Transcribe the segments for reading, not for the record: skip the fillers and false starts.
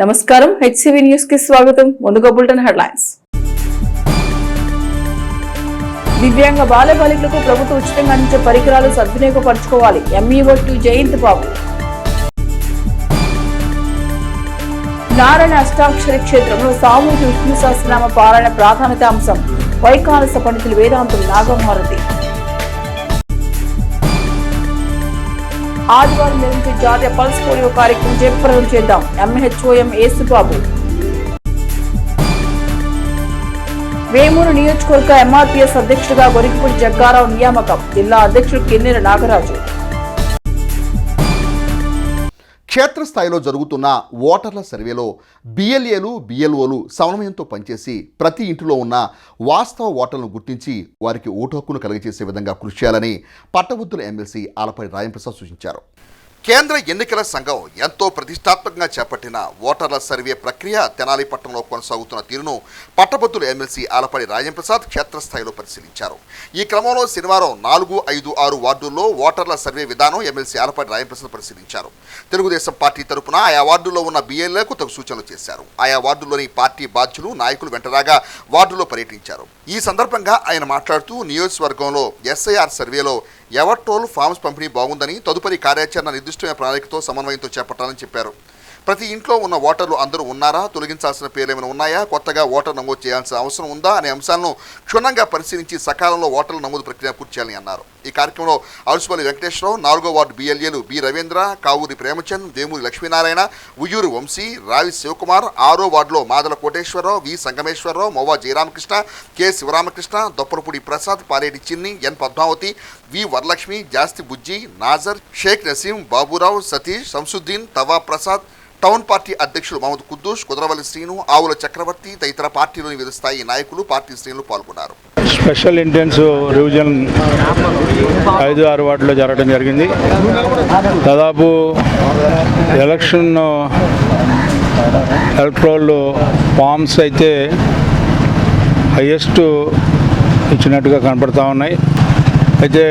నమస్కారం, HCV news కి స్వాగతం. ముందుగా బులెటిన్ హెడ్లైన్స్. దివ్యాంగ బాలబాలికలకు ప్రభుత్వం ఉచితంగా అందించే పరికరాలు సద్వినియోగపరచుకోవాలి. ఎంఈఓ2 జయంత్ బాబు. నారాయణ అష్టాక్షరి క్షేత్రంలో సామూహిక విష్ణు సహస్రనామ పారాయణ ప్రాధాన్యత అంశం. వైకానస పండితులు వేదాంతులు నాగమారుతి. ఆదివారం నిర్వహించే జాతీయ పల్స్ పోలియో కార్యక్రమం జయప్రదం చేద్దాం. ఎంహెచ్ఓఎం యేసుబాబు. వేమూరు నియోజకవర్గ ఎంఆర్పీఎస్ అధ్యక్షుడిగా గొరికిపూడి జగ్గారావు నియామకం. జిల్లా అధ్యక్షుడు కిన్నెర నాగరాజు. క్షేత్రస్థాయిలో జరుగుతున్న ఓటర్ల సర్వేలో బిఎల్ఏలు బిఎల్ఓలు సమన్వయంతో పనిచేసి ప్రతి ఇంటిలో ఉన్న వాస్తవ ఓటర్లను గుర్తించి వారికి ఓటు హక్కును కలిగజేసే విధంగా కృషి చేయాలని పట్టభద్రుల ఎమ్మెల్సీ ఆలపాటి రాజంప్రసాద్ సూచించారు. కేంద్ర ఎన్నికల సంఘం ఎంతో ప్రతిష్టాత్మకంగా చేపట్టిన ఓటర్ల సర్వే ప్రక్రియ తెనాలి పట్టణంలో కొనసాగుతున్న తీరును పట్టభద్రుల ఎమ్మెల్సీ ఆలపాటి రాజంప్రసాద్ క్షేత్రస్థాయిలో పరిశీలించారు. ఈ క్రమంలో శనివారం 4, 5, 6 వార్డుల్లో ఓటర్ల సర్వే విధానం ఎమ్మెల్సీ ఆలపాటి రాజంప్రసాద్ పరిశీలించారు. తెలుగుదేశం పార్టీ తరపున ఆయా వార్డుల్లో ఉన్న బిఎల్ఏలకు తగు సూచనలు చేశారు. ఆయా వార్డుల్లోని పార్టీ బాధ్యులు నాయకులు వెంటరాగా వార్డులో పర్యటించారు. ఈ సందర్భంగా ఆయన మాట్లాడుతూ నియోజకవర్గంలో ఎస్ఐఆర్ సర్వేలో ఎవర్ టోల్ ఫామ్స్ పంపిణీ బాగుందని, తదుపరి కార్యాచరణ నిర్దిష్టమైన ప్రణాళికతో సమన్వయంతో చేపట్టాలని చెప్పారు. ప్రతి ఇంట్లో ఉన్న ఓటర్లు అందరూ ఉన్నారా, తొలగించాల్సిన పేర్లు ఏమైనా ఉన్నాయా, కొత్తగా ఓటర్ నమోదు చేయాల్సిన అవసరం ఉందా అనే అంశాలను క్షుణ్ణంగా పరిశీలించి సకాలంలో ఓటర్ల నమోదు ప్రక్రియ పూర్తి చేయాలని అన్నారు. ఈ కార్యక్రమంలో అరుసుపల్లి వెంకటేశ్వరరావు, 4వ వార్డు బిఎల్ఏలు బి రవీంద్ర, కావూరి ప్రేమచంద్, వేమూరి లక్ష్మీనారాయణ, ఉయ్యూరు వంశీ, రావి శివకుమార్, 6వ వార్డులో మాదల కోటేశ్వరరావు, వి సంగమేశ్వరరావు, మొవ్వా జయరామకృష్ణ, కె శివరామకృష్ణ, దొప్పలపూడి ప్రసాద్, పాలేటి చిన్ని, ఎన్ పద్మావతి, వి వరలక్ష్మి, జాస్తి బుజ్జి, నాజర్, షేక్ నసీం, బాబురావు, సతీష్, శంసుద్దీన్, తవా ప్రసాద్, టౌన్ పార్టీ అధ్యక్షులు మహమ్మద్ కుద్దూస్, కుదరవల్లి శ్రీను, ఆవుల చక్రవర్తి తదితర పార్టీలోని వివిధ స్థాయి నాయకులు, పార్టీ శ్రేణులు పాల్గొన్నారు. స్పెషల్ ఇంటెన్సివ్ రివిజన్ 5, 6 వార్డులో జరగడం జరిగింది. దాదాపు ఎలక్షన్ ఎలక్ట్రోల్ ఫామ్స్ అయితే హయ్యెస్ట్ ఇచ్చినట్టుగా కనపడతా ఉన్నాయి. అయితే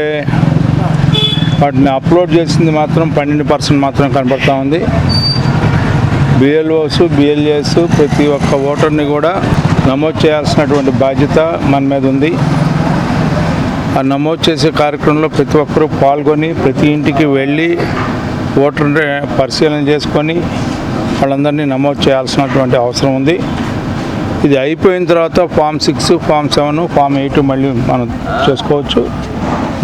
వాటిని అప్లోడ్ చేసింది మాత్రం 12% మాత్రం కనపడతా ఉంది. బిఎల్ఓస్ బిఎల్ఏస్ ప్రతి ఒక్క ఓటర్ని కూడా నమోదు చేయాల్సినటువంటి బాధ్యత మన మీద ఉంది. ఆ నమోదు చేసే కార్యక్రమంలో ప్రతి ఒక్కరూ పాల్గొని ప్రతి ఇంటికి వెళ్ళి ఓటర్ని పరిశీలన చేసుకొని వాళ్ళందరినీ నమోదు చేయాల్సినటువంటి అవసరం ఉంది. ఇది అయిపోయిన తర్వాత ఫామ్ 6, ఫామ్ 7, ఫామ్ 8 మళ్ళీ మనం చేసుకోవచ్చు.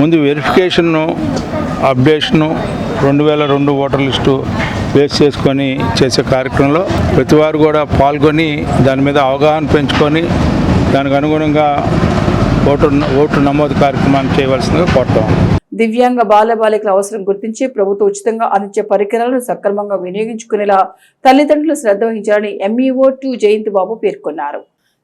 ముందు వెరిఫికేషన్ను, అప్డేషను 2002 ఓటర్ లిస్టు బేస్ చేసుకొని చేసే కార్యక్రమంలో ప్రతి వారు కూడా పాల్గొని దాని మీద అవగాహన పెంచుకొని దానికి అనుగుణంగా ఓటు నమోదు కార్యక్రమాన్ని చేయవలసిందిగా కోరుతాం. దివ్యాంగ బాలబాలికల అవసరం గుర్తించి ప్రభుత్వం ఉచితంగా అందించే పరికరాలను సక్రమంగా వినియోగించుకునేలా తల్లిదండ్రులు శ్రద్ధ వహించాలని ఎంఈఓ2 జయంత్ బాబు పేర్కొన్నారు.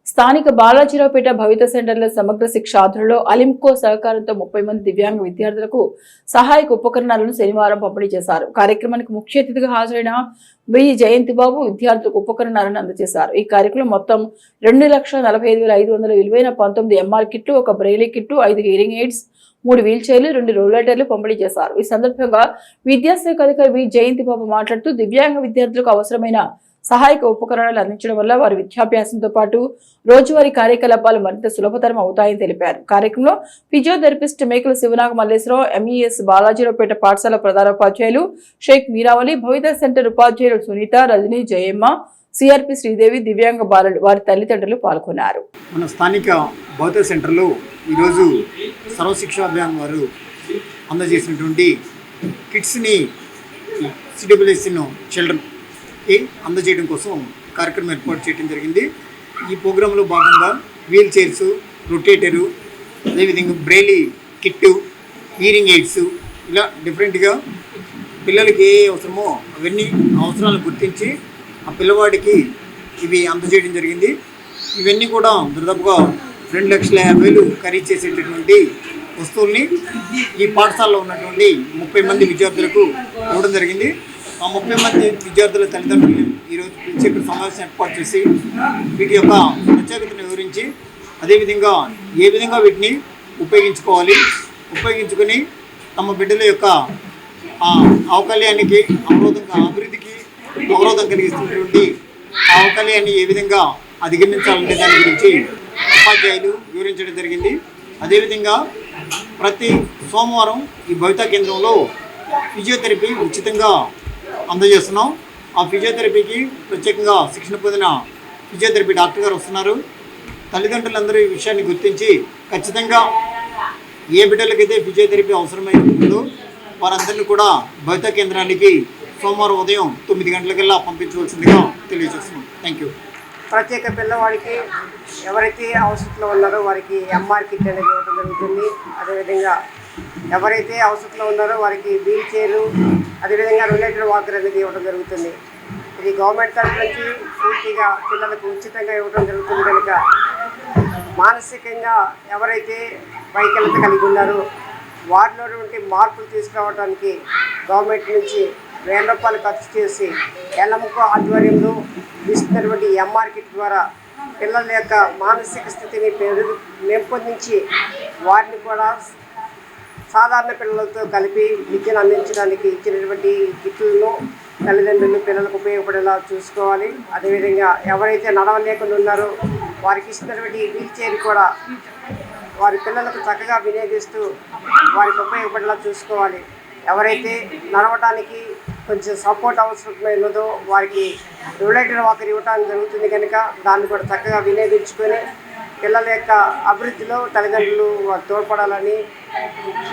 స్థానిక బాలాజీరావుపేట భవిత సెంటర్ల సమగ్ర శిక్ష ఆధ్వర్యంలో అలింకో సహకారంతో 30 మంది దివ్యాంగ విద్యార్థులకు సహాయక ఉపకరణాలను శనివారం పంపిణీ చేశారు. కార్యక్రమానికి ముఖ్య అతిథిగా హాజరైన జయంత్ బాబు విద్యార్థులకు ఉపకరణాలను అందజేశారు. ఈ కార్యక్రమం మొత్తం 2,45,500 విలువైన 19 ఎంఆర్ కిట్లు, 1 braille kit, 5 hearing aids, 3 wheel చైర్లు, 2 రోలేటర్లు పంపిణీ చేశారు. ఈ సందర్భంగా విద్యాశాఖ అధికారి జయంత్ బాబు మాట్లాడుతూ దివ్యాంగ విద్యార్థులకు అవసరమైన సహాయక ఉపకరణాలు అందించడం వల్ల వారి విద్యాభ్యాసంతో పాటు రోజువారీ కార్యకలాపాలు మరింత సులభతరం అవుతాయని తెలిపారు. కార్యక్రమంలో ఫిజియోథెరపిస్ట్ మేకల శివనాగ మల్లేశ్వరరావు, ఎంఈఎస్ బాలాజీరావుపేట పాఠశాల ప్రధానోపాధ్యాయులు షేక్ మీరావలి, భవిత సెంటర్ ఉపాధ్యాయులు సునీత, రజనీ, జయమ్మ, సిఆర్పి శ్రీదేవి, దివ్యాంగ బాలలు, వారి తల్లిదండ్రులు పాల్గొన్నారు. మన స్థానిక భవిత సెంటర్లో ఈరోజు సర్వశిక్షా అభియాన్ వారు అందజేసినటువంటి కిట్స్ని సిడబ్ల్యూఎస్ను చిల్డ్రన్ అందజేయడం కోసం కార్యక్రమం ఏర్పాటు చేయడం జరిగింది. ఈ ప్రోగ్రాంలో భాగంగా వీల్ చైర్స్, రొటేటరు, అదేవిధంగా బ్రెయిలీ కిట్టు, హియరింగ్ ఎయిడ్స్, ఇలా డిఫరెంట్గా పిల్లలకి ఏ అవసరమో అవన్నీ అవసరాలను గుర్తించి ఆ పిల్లవాడికి ఇవి అందజేయడం జరిగింది. ఇవన్నీ కూడా దాదాపుగా 2,50,000 ఖరీదు చేసేటటువంటి వస్తువుల్ని ఈ పాఠశాలలో ఉన్నటువంటి 30 మంది విద్యార్థులకు ఇవ్వడం జరిగింది. ఆ 30 మంది విద్యార్థుల తల్లిదండ్రులు ఈరోజు పిలిచి సమావేశం ఏర్పాటు చేసి వీటి యొక్క ప్రత్యేకతను వివరించి అదేవిధంగా ఏ విధంగా వీటిని ఉపయోగించుకొని తమ బిడ్డల యొక్క అవకల్యానికి అభివృద్ధికి అవరోధం కలిగిస్తున్నటువంటి వైకల్యాన్ని ఏ విధంగా అధిగమించాలనే దాని గురించి ఉపాధ్యాయులు వివరించడం జరిగింది. అదేవిధంగా ప్రతి సోమవారం ఈ భవితా కేంద్రంలో ఫిజియోథెరపీ ఉచితంగా అందజేస్తున్నాం. ఆ ఫిజియోథెరపీకి ప్రత్యేకంగా శిక్షణ పొందిన ఫిజియోథెరపీ డాక్టర్ గారు వస్తున్నారు. తల్లిదండ్రులందరూ ఈ విషయాన్ని గుర్తించి ఖచ్చితంగా ఏ బిడ్డలకైతే ఫిజియోథెరపీ అవసరమైందో వారందరినీ కూడా భవితా కేంద్రానికి సోమవారం ఉదయం 9 గంటలకల్లా పంపించవలసిందిగా తెలియజేస్తున్నాం. Thank you. ప్రత్యేక పిల్లవాడికి ఎవరైతే అవసరంలో ఉన్నారో వారికి ఎంఆర్ కిట్ అనేది ఇవ్వడం జరుగుతుంది. అదేవిధంగా ఎవరైతే అవసరంలో ఉన్నారో వారికి వీల్ చైరు, అదేవిధంగా రిలేటెడ్ వాకర్ అనేది ఇవ్వడం జరుగుతుంది. ఇది గవర్నమెంట్ తరఫు నుంచి పూర్తిగా పిల్లలకు ఉచితంగా ఇవ్వడం జరుగుతుంది కనుక మానసికంగా ఎవరైతే వైకల్యత కలిగి ఉన్నారో వారిలో మార్పులు తీసుకురావడానికి గవర్నమెంట్ నుంచి 1000 రూపాయలు ఖర్చు చేసి ఎల్లముకో ఆధ్వర్యంలో ఇస్తున్నటువంటి ఎంఆర్ కిట్ ద్వారా పిల్లల యొక్క మానసిక స్థితిని పెంపొందించి వారిని కూడా సాధారణ పిల్లలతో కలిపి విద్యను అందించడానికి ఇచ్చినటువంటి కిట్లను తల్లిదండ్రులు పిల్లలకు ఉపయోగపడేలా చూసుకోవాలి. అదేవిధంగా ఎవరైతే నడవలేకుండా ఉన్నారో వారికి ఇస్తున్నటువంటి వీల్ చైర్ కూడా వారి పిల్లలకు చక్కగా వినియోగిస్తూ వారికి ఉపయోగపడేలా చూసుకోవాలి. ఎవరైతే నడవడానికి కొంచెం సపోర్ట్ అవసరమైనదో వారికి రిలేటెడ్ వాకర్ ఇవ్వడానికి జరుగుతుంది కనుక దాన్ని కూడా చక్కగా వినియోగించుకొని పిల్లల యొక్క అభివృద్ధిలో తల్లిదండ్రులు తోడ్పడాలని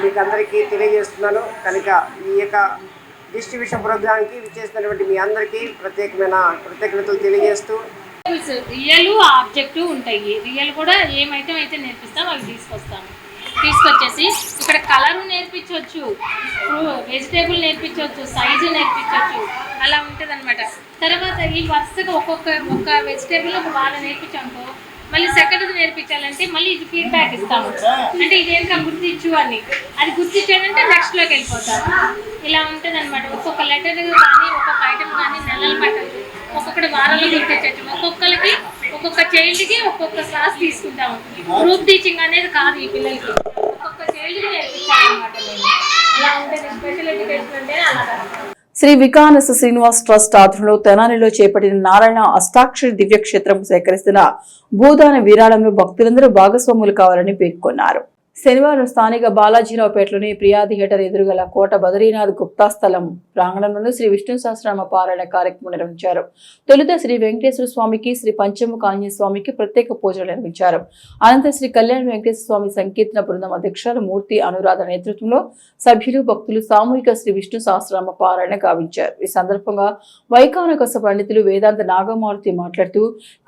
మీకు అందరికీ తెలియజేస్తున్నాను. కనుక ఈ యొక్క డిస్ట్రిబ్యూషన్ ప్రోగ్రామ్కి విచ్చేసినటువంటి మీ అందరికీ ప్రత్యేకమైన కృతజ్ఞతలు తెలియజేస్తూ రియల్ ఆబ్జెక్టివ్ ఉంటాయి. రియల్ కూడా ఏం ఐటమ్ అయితే నేర్పిస్తాం అవి తీసుకొచ్చేసి ఇక్కడ కలర్ నేర్పించవచ్చు, వెజిటేబుల్ నేర్పించవచ్చు, సైజు నేర్పించవచ్చు, అలా ఉంటుంది అనమాట. తర్వాత ఈ వరుసగా ఒక్క వెజిటేబుల్ ఒక బాగా నేర్పించాము, మళ్ళీ సెకండ్ నేర్పించాలంటే మళ్ళీ ఇది ఫీడ్బ్యాక్ ఇస్తాము. అంటే ఇదేంటో గుర్తించు అని, అది గుర్తించాడంటే నెక్స్ట్లోకి వెళ్ళిపోతారు. ఇలా ఉంటుంది అనమాట. ఒక్కొక్క లెటర్ కానీ ఒక్కొక్క ఐటమ్ కానీ నెలలు పట్టచ్చు, ఒక్కొక్కటి వారాలు గుర్తించవచ్చు. ఒక్కొక్కరికి ఒక్కొక్క చైల్డ్కి ఒక్కొక్క క్లాస్ తీసుకుంటాము. గ్రూప్ టీచింగ్ అనేది కాదు, ఈ పిల్లలకి ఒక్కొక్క చైల్డ్కి నేర్పించాలన్నమాట. మేము అలా ఉంటుంది. స్పెషల్ ఎడ్యుకేషన్ అంటే అలాగా. శ్రీ వికానస శ్రీనివాస్ ట్రస్ట్ ఆధ్వర్యంలో తెనాలిలో చేపట్టిన నారాయణ అష్టాక్షరి దివ్యక్షేత్రం సేకరిస్తున్న భూదాన విరాళంలో భక్తులందరూ భాగస్వాములు కావాలని పేర్కొన్నారు. శనివారం స్థానిక బాలాజీరావుపేటలోని ప్రియా థియేటర్ ఎదురుగల కోట బద్రీనాథ్ గుప్తా స్థలం ప్రాంగణం నందు శ్రీ విష్ణు సహస్రనామ పారాయణ కార్యక్రమం నిర్వహించారు. తొలుత శ్రీ వెంకటేశ్వర స్వామికి, శ్రీ పంచముఖ ఆంజనేయ స్వామికి ప్రత్యేక పూజలు నిర్వహించారు. అనంతరం శ్రీ కళ్యాణ వెంకటేశ్వర స్వామి సంకీర్తన బృందం అధ్యక్షులు మూర్తి అనురాధ నేతృత్వంలో సభ్యులు భక్తులు సామూహిక శ్రీ విష్ణు సహస్రనామ పారాయణ గావించారు. ఈ సందర్భంగా వైకానకస పండితులు వేదాంత నాగమారుతి మాట్లాడుతూ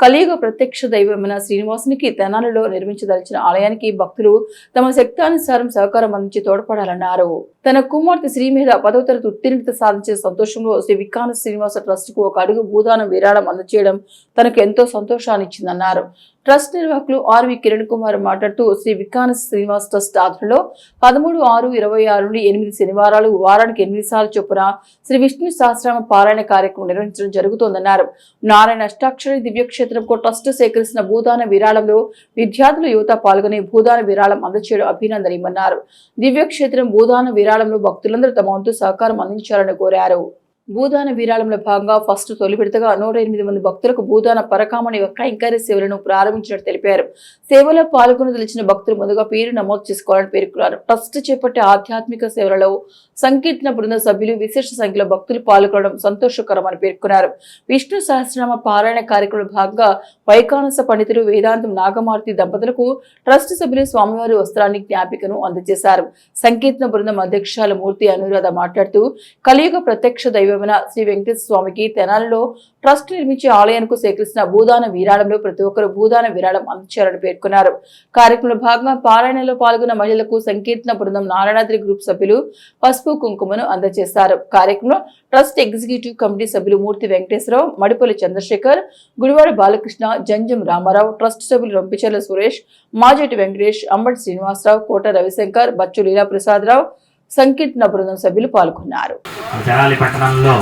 కలియుగ ప్రత్యక్ష దైవమైన శ్రీనివాసునికి తెనాలిలో నిర్మించదలిచిన ఆలయానికి భక్తులు తమ శక్తానుసారం సహకారం అందించి తోడ్పడాలన్నారు. తన కుమార్తె శ్రీ మీద 10వ తరగతి ఉత్తీర్ణత సాధించిన సంతోషంలో శ్రీ వికానస శ్రీనివాస ట్రస్ట్ కు 1 అడుగు భూదానం విరాళం అందజేయడం తనకు ఎంతో సంతోషాన్ని ఇచ్చిందన్నారు. ట్రస్ట్ నిర్వాహకులు ఆర్వి కిరణ్ కుమార్ మాట్లాడుతూ శ్రీ వికానస శ్రీనివాస్ ట్రస్ట్ ఆధ్వర్యంలో 13/6/26 నుండి 8 శనివారాలు వారానికి 8 సార్లు చొప్పున శ్రీ విష్ణు సహస్రనామ పారాయణ కార్యక్రమం నిర్వహించడం జరుగుతోందన్నారు. నారాయణ అష్టాక్షరి దివ్యక్షేత్రంకు ట్రస్ట్ సేకరిస్తున్న భూదాన విరాళంలో విద్యార్థులు యువత పాల్గొని భూదాన విరాళం అందజేయడం అభినందనీయమన్నారు. దివ్యక్షేత్రం భూదాన విరాళంలో భక్తులందరూ తమ వంతు సహకారం అందించాలని కోరారు. భూదాన విరాళంలో భాగంగా తొలి విడతగా 108 మంది భక్తులకు భూదాన పరకామణి కైంకర్య సేవలను ప్రారంభించినట్టు తెలిపారు. సేవలో పాల్గొనదలిచిన భక్తులు ముందుగా పేరు నమోదు చేసుకోవాలని పేర్కొన్నారు. ట్రస్ట్ చేపట్టే ఆధ్యాత్మిక సేవలలో సంకీర్తన బృంద సభ్యులు విశేష సంఖ్యలో భక్తులు పాల్గొనడం సంతోషకరమని పేర్కొన్నారు. విష్ణు సహస్రనామ పారాయణ కార్యక్రమంలో భాగంగా వైకానస పండితులు వేదాంతం నాగమారుతి దంపతులకు ట్రస్ట్ సభ్యులు స్వామివారి వస్త్రాన్ని జ్ఞాపికను అందజేశారు. సంకీర్తన బృందం అధ్యక్షురాలు మూర్తి అనురాధ మాట్లాడుతూ కలియుగ ప్రత్యక్ష దైవ శ్రీ వెంకటేశ్వర స్వామికి తెనాలిలో ట్రస్ట్ నిర్మించే ఆలయానికి సేకరిస్తున్న భూదాన విరాళంలో ప్రతి ఒక్కరు భూదాన విరాళం అందించారని పేర్కొన్నారు. కార్యక్రమంలో భాగంగా పారాయణలో పాల్గొన్న మహిళలకు సంకీర్తన బృందం నారాయణాద్రి గ్రూప్ సభ్యులు పసుపు కుంకుమను అందజేశారు. కార్యక్రమంలో ట్రస్ట్ ఎగ్జిక్యూటివ్ కమిటీ సభ్యులు మూర్తి వెంకటేశ్వరరావు, మడిపల్లి చంద్రశేఖర్, గుడివాడ బాలకృష్ణ, జంజం రామారావు, ట్రస్ట్ సభ్యులు రొంపిచెర్ల సురేష్, మాజేటి వెంకటేష్, అంబటి శ్రీనివాసరావు, కోట రవిశంకర్, బచ్చు లీలాప్రసాదరావు, సంకీర్తన బృందం సభ్యులు పాల్గొన్నారు. తెనాలి పట్టణంలో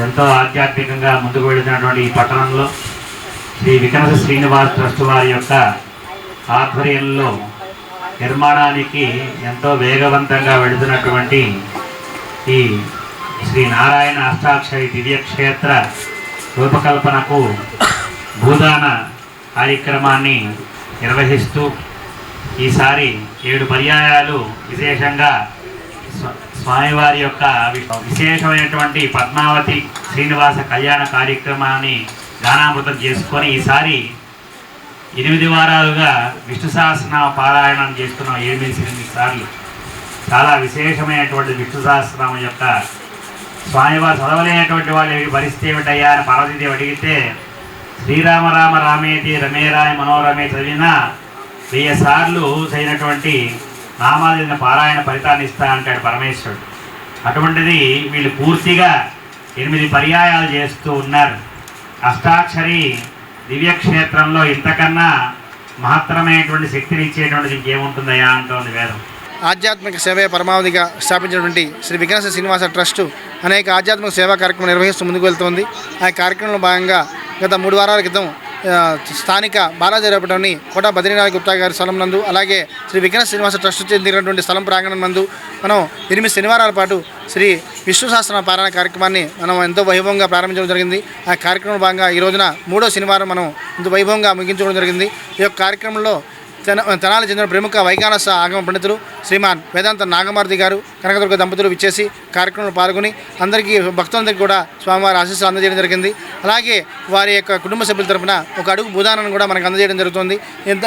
ఎంతో ఆధ్యాత్మికంగా ముందుకు వెళుతున్నటువంటి ఈ పట్టణంలో శ్రీ వికానస శ్రీనివాస్ ట్రస్ట్ వారి యొక్క ఆధ్వర్యంలో నిర్మాణానికి ఎంతో వేగవంతంగా వెళుతున్నటువంటి ఈ శ్రీ నారాయణ అష్టాక్షరి దివ్యక్షేత్ర రూపకల్పనకు భూదాన కార్యక్రమాన్ని నిర్వహిస్తూ ఈసారి 7 పర్యాయాలు విశేషంగా స్వామివారి యొక్క విశేషమైనటువంటి పద్మావతి శ్రీనివాస కళ్యాణ కార్యక్రమాన్ని గానామృతం చేసుకొని ఈసారి 8 వారాలుగా విష్ణు సహస్రనామ పారాయణం చేస్తున్నాం. 8 సార్లు చాలా విశేషమైనటువంటి విష్ణు సహస్రనామం యొక్క స్వామివారు చదవలేనటువంటి వాళ్ళు పరిస్థితి ఏమిటయ్యా అని పార్వతీదేవి అడిగితే శ్రీరామ రామ రామేతి రమే రాయ మనోరమే చదివిన 1000 సార్లు చదివినటువంటి నామాదిన పారాయణ ఫలితాన్ని ఇస్తా అంటాడు పరమేశ్వరుడు. అటువంటిది వీళ్ళు పూర్తిగా 8 పర్యాయాలు చేస్తూ ఉన్నారు. అష్టాక్షరి దివ్యక్షేత్రంలో ఇంతకన్నా మహత్తరమైనటువంటి శక్తిని ఇచ్చేటువంటిది ఇంకేముంటుందయా అంటోంది వేదం. ఆధ్యాత్మిక సేవే పరమావధిగా స్థాపించినటువంటి శ్రీ వికనస శ్రీనివాస ట్రస్టు అనేక ఆధ్యాత్మిక సేవా కార్యక్రమం నిర్వహిస్తూ ముందుకు వెళ్తోంది. ఆ కార్యక్రమంలో భాగంగా గత 3 వారాల క్రితం స్థానిక బాలాజీరాపేటలోని కోట బద్రీనాథ్ గుప్తా గారి స్థలం నందు, అలాగే శ్రీ వికనస శ్రీనివాస ట్రస్ట్ చెందినటువంటి స్థలం ప్రాంగణం నందు మనం 8 శనివారాల పాటు శ్రీ విష్ణు సహస్రనామ పారాయణ కార్యక్రమాన్ని మనం ఎంతో వైభవంగా ప్రారంభించడం జరిగింది. ఆ కార్యక్రమంలో భాగంగా ఈ రోజున 3వ శనివారం మనం ఎంతో వైభవంగా ముగించడం జరిగింది. ఈ యొక్క కార్యక్రమంలో తెనాలి చెందిన ప్రముఖ వైఖానస ఆగమ పండితులు శ్రీమాన్ వేదాంత నాగమారుతి గారు, కనకదుర్గ దంపతులు విచ్చేసి కార్యక్రమంలో పాల్గొని అందరికీ భక్తులందరికీ కూడా స్వామివారి ఆశీస్సులు అందజేయడం జరిగింది. అలాగే వారి యొక్క కుటుంబ సభ్యుల తరపున ఒక అడుగు భూదానాన్ని కూడా మనకు అందజేయడం జరుగుతుంది.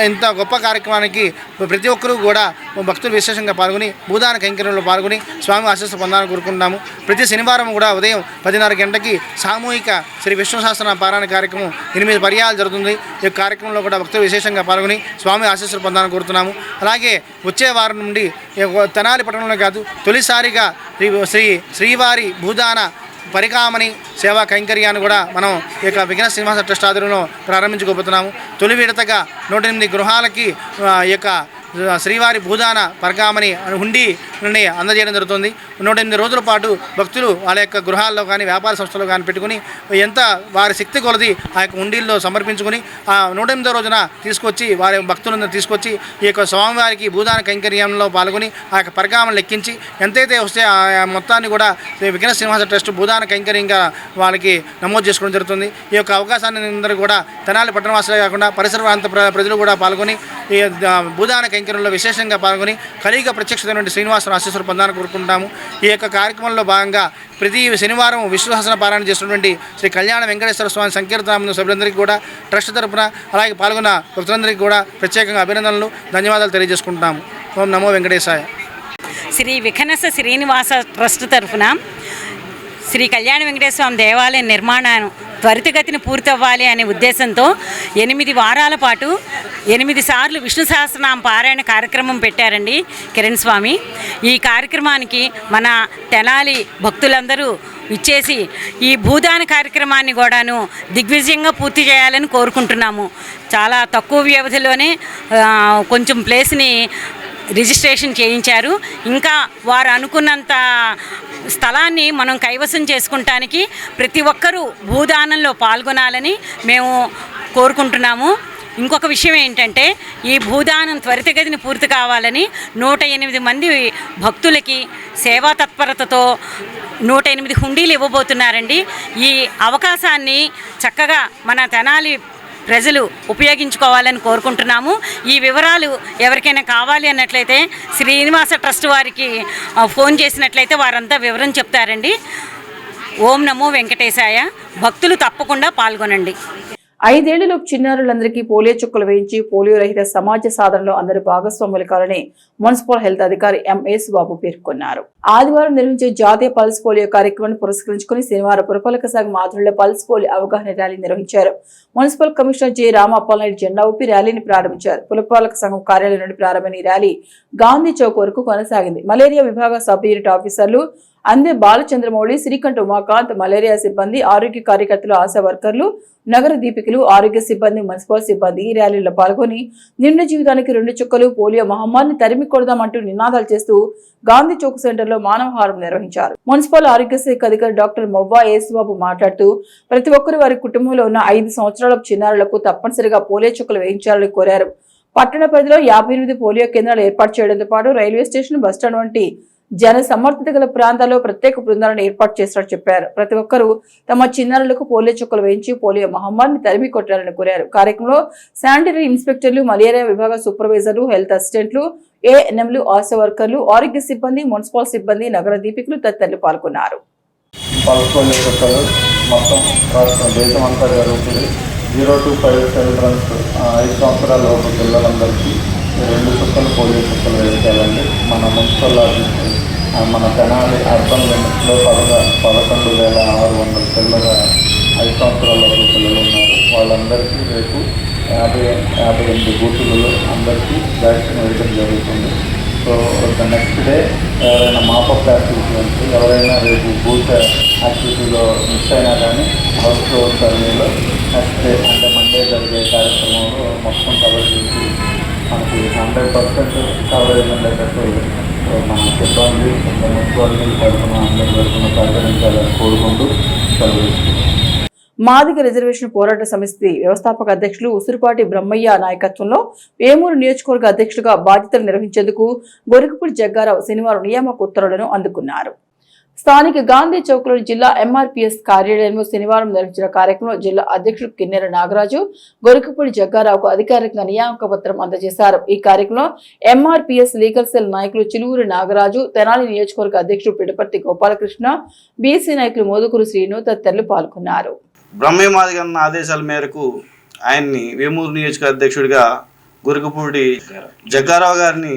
ఇంత గొప్ప కార్యక్రమానికి ప్రతి ఒక్కరూ కూడా భక్తులు విశేషంగా పాల్గొని భూదాన కైంకర్యంలో పాల్గొని స్వామి ఆశీస్సులు పొందాలని కోరుకుంటున్నాము. ప్రతి శనివారం కూడా ఉదయం 10:30 గంటకి సామూహిక శ్రీ విష్ణు సహస్రనామ పారాయణ కార్యక్రమం 8 పర్యాయాలు జరుగుతుంది. ఈ కార్యక్రమంలో కూడా భక్తులు విశేషంగా పాల్గొని స్వామి ఆశీస్సులు పొందాలని కోరుతున్నాము. అలాగే వచ్చే వారం నుండి తెనాలి పట్టణంలో కాదు, తొలిసారిగా శ్రీవారి భూదాన పరికామని సేవా కైంకర్యాన్ని కూడా మనం ఈ యొక్క వికనస శ్రీనివాస ట్రస్ట్ ఆధ్వర్యంలో ప్రారంభించుకోబోతున్నాము. తొలి విడతగా 108 గృహాలకి ఈ యొక్క శ్రీవారి భూదాన పరకామని హుండీని అందజేయడం జరుగుతుంది. 108 రోజుల పాటు భక్తులు వాళ్ళ యొక్క గృహాల్లో కానీ వ్యాపార సంస్థల్లో కానీ పెట్టుకుని ఎంత వారి శక్తి కొలది ఆ యొక్క హుండీల్లో సమర్పించుకుని ఆ 108వ రోజున తీసుకొచ్చి వారి భక్తులందరూ తీసుకొచ్చి ఈ యొక్క స్వామివారికి భూదాన కైంకర్యంలో పాల్గొని ఆ యొక్క పరకామని లెక్కించి ఎంతైతే వస్తే ఆ మొత్తాన్ని కూడా వికనస శ్రీనివాస ట్రస్ట్ భూదాన కైంకర్యంగా వాళ్ళకి నమోదు చేసుకోవడం జరుగుతుంది. ఈ యొక్క అవకాశాన్ని అందరూ కూడా తెనాలి పట్టణవాసులే కాకుండా పరిసర ప్రాంత ప్రజలు కూడా పాల్గొని ఈ భూదాన కైంకర్యంలో విశేషంగా పాల్గొని కలియుగ ప్రత్యక్షమైనటువంటి శ్రీనివాస ఆశీస్సులు పొందాలని కోరుకుంటాము. ఈ యొక్క కార్యక్రమంలో భాగంగా ప్రతి శనివారం విష్ణు సహస్ర పారాయణ చేస్తున్నటువంటి శ్రీ కళ్యాణ వెంకటేశ్వర స్వామి సంకీర్తన సభ్యులందరికీ కూడా ట్రస్ట్ తరపున అలాగే పాల్గొన్న భక్తులందరికీ కూడా ప్రత్యేకంగా అభినందనలు, ధన్యవాదాలు తెలియజేసుకుంటున్నాము. ఓం నమో వెంకటేశాయ. శ్రీ వికనస శ్రీనివాస ట్రస్ట్ తరఫున శ్రీ కళ్యాణ వెంకటేశ్వర స్వామి దేవాలయ నిర్మాణం త్వరితగతిన పూర్తవ్వాలి అనే ఉద్దేశంతో 8 వారాల పాటు 8 సార్లు విష్ణు సహస్రనామ పారాయణ కార్యక్రమం పెట్టారండి కిరణ్ స్వామి. ఈ కార్యక్రమానికి మన తెనాలి భక్తులందరూ ఇచ్చేసి ఈ భూదాన కార్యక్రమాన్ని కూడాను దిగ్విజయంగా పూర్తి చేయాలని కోరుకుంటున్నాము. చాలా తక్కువ వ్యవధిలోనే కొంచెం ప్లేస్ని రిజిస్ట్రేషన్ చేయించారు. ఇంకా వారు అనుకున్నంత స్థలాన్ని మనం కైవసం చేసుకుంటానికి ప్రతి ఒక్కరూ భూదానంలో పాల్గొనాలని మేము కోరుకుంటున్నాము. ఇంకొక విషయం ఏంటంటే ఈ భూదానం త్వరితగతిన పూర్తి కావాలని 108 మంది భక్తులకి సేవా తత్పరతతో 108 హుండీలు ఇవ్వబోతున్నారండి. ఈ అవకాశాన్ని చక్కగా మన తెనాలి ప్రజలు ఉపయోగించుకోవాలని కోరుకుంటున్నాము. ఈ వివరాలు ఎవరికైనా కావాలి అన్నట్లయితే శ్రీనివాస ట్రస్ట్ వారికి ఫోన్ చేసినట్లయితే వారంతా వివరం చెప్తారండి. ఓం నమో వెంకటేశాయ. భక్తులు తప్పకుండా పాల్గొనండి. 5 ఏళ్లలోపు చిన్నారులందరికీ పోలియో చుక్కలు వేయించి పోలియో రహిత సమాజ సాధనలో అందరూ భాగస్వాములు కావాలని మున్సిపల్ హెల్త్ అధికారి ఎంఎస్ బాబు పేర్కొన్నారు. ఆదివారం నిర్వహించే జాతీయ పల్స్ పోలియో కార్యక్రమాన్ని పురస్కరించుకుని శనివారం పురపాలక సంఘం ఆధ్వర్యంలో పల్స్ పోలియో అవగాహన ర్యాలీ నిర్వహించారు. మున్సిపల్ కమిషనర్ జె రామప్పలనాయుడు జెండా ఊపి ర్యాలీని ప్రారంభించారు. పురపాలక సంఘం కార్యాలయం నుండి ప్రారంభమైన ఈ ర్యాలీ గాంధీ చౌక్ వరకు కొనసాగింది. మలేరియా విభాగ సబ్ యూనిట్ ఆఫీసర్లు అందే బాలచంద్రమౌళి, శ్రీకంఠ ఉమాకాంత్, మలేరియా సిబ్బంది, ఆరోగ్య కార్యకర్తలు, ఆశా వర్కర్లు, నగర దీపికలు, ఆరోగ్య సిబ్బంది, మున్సిపల్ సిబ్బంది ఈ ర్యాలీలో పాల్గొని నిండు జీవితానికి 2 చుక్కలు పోలియో మహమ్మారిని తరిమి కొడదామంటూ నినాదాలు చేస్తూ గాంధీ చౌక్ సెంటర్ లో మానవహారం నిర్వహించారు. మున్సిపల్ ఆరోగ్య శాఖ అధికారి డాక్టర్ మొవ్వా యేసుబాబు మాట్లాడుతూ ప్రతి ఒక్కరు వారి కుటుంబంలో ఉన్న 5 సంవత్సరాల చిన్నారులకు తప్పనిసరిగా పోలియో చుక్కలు వేయించాలని కోరారు. పట్టణ పరిధిలో 58 పోలియో కేంద్రాలు ఏర్పాటు చేయడంతో పాటు రైల్వే స్టేషన్, బస్టాండ్ వంటి జన సమర్థత గల ప్రాంతాల్లో ప్రత్యేక బృందాలను ఏర్పాటు చేసినట్టు చెప్పారు. ప్రతి ఒక్కరూ తమ చిన్నారులకు పోలియో చుక్కలు వేయించి పోలియో మహమ్మారిని తరిమి కొట్టాలని కోరారు. కార్యక్రమంలో శానిటరీ ఇన్స్పెక్టర్లు, మలేరియా విభాగ సూపర్వైజర్లు, హెల్త్ అసిస్టెంట్లు, ఏఎన్ఎంలు, ఆశా వర్కర్లు, ఆరోగ్య సిబ్బంది, మున్సిపల్ సిబ్బంది, నగర దీపికులు తదితరులు పాల్గొన్నారు. మొత్తం రాష్ట్రం దేశం అంతా జరుగుతుంది. 0 to 5 చిల్డ్రన్స్ 5 సంవత్సరాల లోపు పిల్లలందరికీ 2 చుక్కలు పోలియో చుక్కలు వేయించాలండి. మన మున్సిపల్ ఆఫీస్ మన తెనాలి అర్బన్ లిమిట్స్లో 11,600 పిల్లల 5 సంవత్సరాల లోపు పిల్లలు ఉన్నారు. వాళ్ళందరికీ రేపు 58 బూతులలో అందరికీ వ్యాక్సిన్ వేయడం జరుగుతుంది. సో నెక్స్ట్ డే ఎవరైనా మాపప్ యాక్టివిటీ ఎవరైనా రేపు బూత్ యాక్టివిటీలో మిస్ అయినా కానీ హౌస్ ఫ్లోర్ సర్వేలో నెక్స్ట్ డే అంటే మండే జరిగే కార్యక్రమంలో మొత్తం కవర్ చేసి మనకి 100% కవరేజ్ ఉండేటట్టు మన సిబ్బంది మున్సిపాలిటీ తరఫున అందరి తరఫున సహకరించాలని కోరుకుంటూ సెలవు. మాదిగ రిజర్వేషన్ పోరాట సమితి వ్యవస్థాపక అధ్యక్షులు ఉసురుపాటి బ్రహ్మయ్య నాయకత్వంలో వేమూరు నియోజకవర్గ అధ్యక్షులుగా బాధ్యతలు నిర్వహించేందుకు గొరికపూడి జగ్గారావు శనివారం నియామక ఉత్తర్వులను అందుకున్నారు. స్థానిక గాంధీ చౌక్లోని జిల్లా ఎంఆర్పీఎస్ కార్యాలయంలో శనివారం నిర్వహించిన కార్యక్రమంలో జిల్లా అధ్యక్షుడు కిన్నెర నాగరాజు గొరికపూడి జగ్గారావుకు అధికారికంగా నియామక పత్రం అందజేశారు. ఈ కార్యక్రమంలో ఎంఆర్పీఎస్ లీగల్ సెల్ నాయకులు చిలువురి నాగరాజు, తెనాలి నియోజకవర్గ అధ్యక్షుడు పిడపర్తి గోపాలకృష్ణ, బీసీ నాయకులు మోదుకూరు శ్రీను తదితరులు పాల్గొన్నారు. బ్రహ్మయ్య మాదిగ ఆదేశాల మేరకు ఆయన్ని వేమూరు నియోజక అధ్యక్షుడిగా గొరికపూడి జగ్గారావు గారిని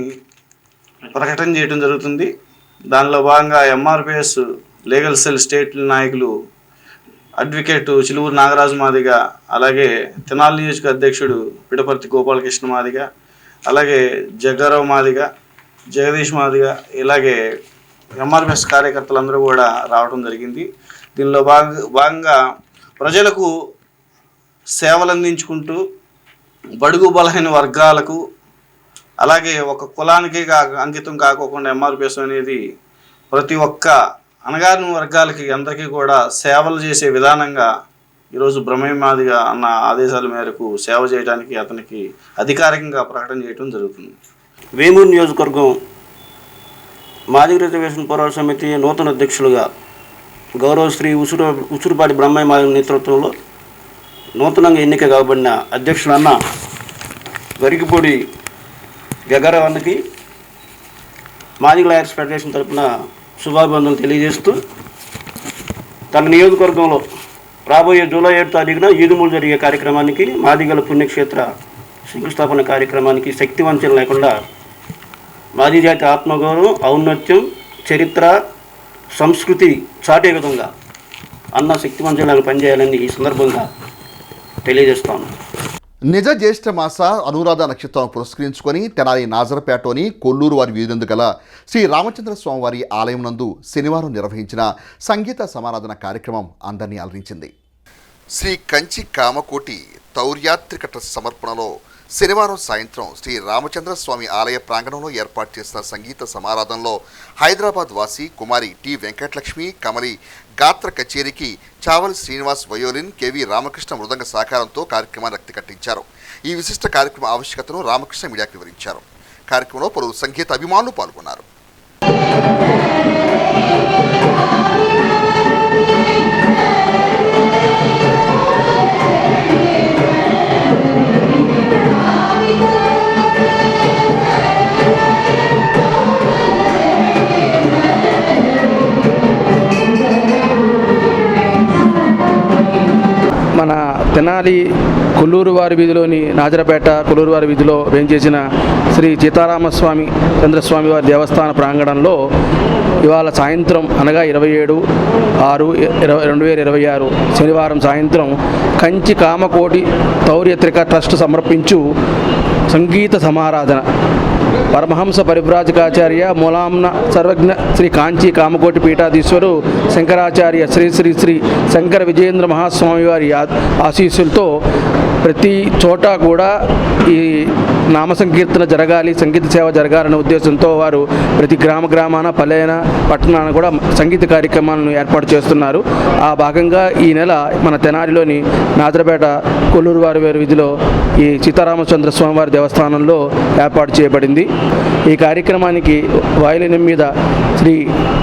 ప్రకటన చేయడం జరుగుతుంది. దానిలో భాగంగా ఎంఆర్పిఎస్ లీగల్ సెల్ స్టేట్ నాయకులు అడ్వకేట్ చిలువురు నాగరాజు మాదిగ, అలాగే తెనాలి నియోజక అధ్యక్షుడు పిడపర్తి గోపాలకృష్ణ మాదిగ, అలాగే జగ్గారావు మాదిగ, జగదీష్ మాదిగ, ఇలాగే ఎంఆర్పిఎస్ కార్యకర్తలందరూ కూడా రావడం జరిగింది. దీనిలో భాగంగా ప్రజలకు సేవలు అందించుకుంటూ బడుగు బలహీన వర్గాలకు అలాగే ఒక కులానికి అంకితం కాకోకుండా ఎంఆర్పిఎస్ అనేది ప్రతి ఒక్క అణగారిన వర్గాలకి అందరికీ కూడా సేవలు చేసే విధానంగా ఈరోజు బ్రహ్మయ్య మాదిగ అన్న ఆదేశాల మేరకు సేవ చేయడానికి అతనికి అధికారికంగా ప్రకటన చేయడం జరుగుతుంది. వేమూరు నియోజకవర్గం మాదిగ రిజర్వేషన్ పోరాట సమితి నూతన అధ్యక్షులుగా గౌరవ శ్రీ ఉసురుపాటి బ్రహ్మయ్య మాదిగ నేతృత్వంలో నూతనంగా ఎన్నిక కాబడిన అధ్యక్షులన్న గొరికపూడి జగ్గారావు అన్నకి మాదిగ లాయర్స్ ఫెడరేషన్ తరఫున శుభాభివందనలు తెలియజేస్తూ తన నియోజకవర్గంలో రాబోయే జూలై 7వ తారీఖున ఈదుమూలు జరిగే కార్యక్రమానికి మాదిగల పుణ్యక్షేత్ర శంకుస్థాపన కార్యక్రమానికి శక్తి వంచన లేకుండా మాదిగ జాతి ఆత్మగౌరవం, ఔన్నత్యం, చరిత్ర, సంస్కృతి చాటే విధంగా అన్న శక్తి వంచనలాగా పనిచేయాలని ఈ సందర్భంగా తెలియజేస్తాను. నిజ జ్యేష్ఠ మాస అనురాధ నక్షత్రం పురస్కరించుకొని తెనాలి నాజరపేటలోని కొల్లూరు వారి వీధి గల శ్రీ రామచంద్ర స్వామివారి ఆలయం నందు శనివారం నిర్వహించిన సంగీత సమారాధన కార్యక్రమం అందరినీ అలరించింది. శ్రీ కంచి కామకోటి తౌర్యాత్రిక ట్రస్ట్ సమర్పణలో శనివారం సాయంత్రం శ్రీ రామచంద్ర స్వామి ఆలయ ప్రాంగణంలో ఏర్పాటు చేసిన సంగీత సమారాధనలో హైదరాబాద్ వాసి కుమారి టి వెంకటలక్ష్మి కమలి గాత్ర కచేరీకి చావలి శ్రీనివాస్ వయోలిన్, కెవి రామకృష్ణ మృదంగ సహకారంతో కార్యక్రమాన్ని రక్తి కట్టించారు. ఈ విశిష్ట కార్యక్రమ ఆవశ్యకతను రామకృష్ణ మీడియాకు వివరించారు. కార్యక్రమంలో పలువురు సంగీత అభిమానులు పాల్గొన్నారు. మన తెనాలి కొల్లూరు వారి వీధిలోని నాజరపేట కొల్లూరు వారి వీధిలో వేంచేసిన శ్రీ సీతారామస్వామి చంద్రస్వామి వారి దేవస్థాన ప్రాంగణంలో ఇవాళ సాయంత్రం అనగా 27/6/2026 శనివారం సాయంత్రం కంచి కామకోటి తౌర్యత్రిక ట్రస్ట్ సమర్పించు సంగీత సమారాధన పరమహంస పరివ్రాజకాచార్య మూలాంన సర్వజ్ఞ శ్రీ కాంచీ కామకోటి పీఠాధీశ్వరు శంకరాచార్య శ్రీ శ్రీ శ్రీ శంకర విజయేంద్ర మహాస్వామి వారి ఆశీస్సులతో ప్రతి చోట కూడా ఈ నామ సంకీర్తన జరగాలి, సంగీత సేవ జరగాలనే ఉద్దేశంతో వారు ప్రతి గ్రామాన పల్లెన పట్టణాన కూడా సంగీత కార్యక్రమాలను ఏర్పాటు చేస్తున్నారు. ఆ భాగంగా ఈ నెల మన తెనాలిలోని నాజరపేట కొల్లూరు వారి వీధిలో ఈ సీతారామచంద్ర స్వామి వారి దేవస్థానంలో ఏర్పాటు చేయబడింది. ఈ కార్యక్రమానికి వయలిన్ మీద శ్రీ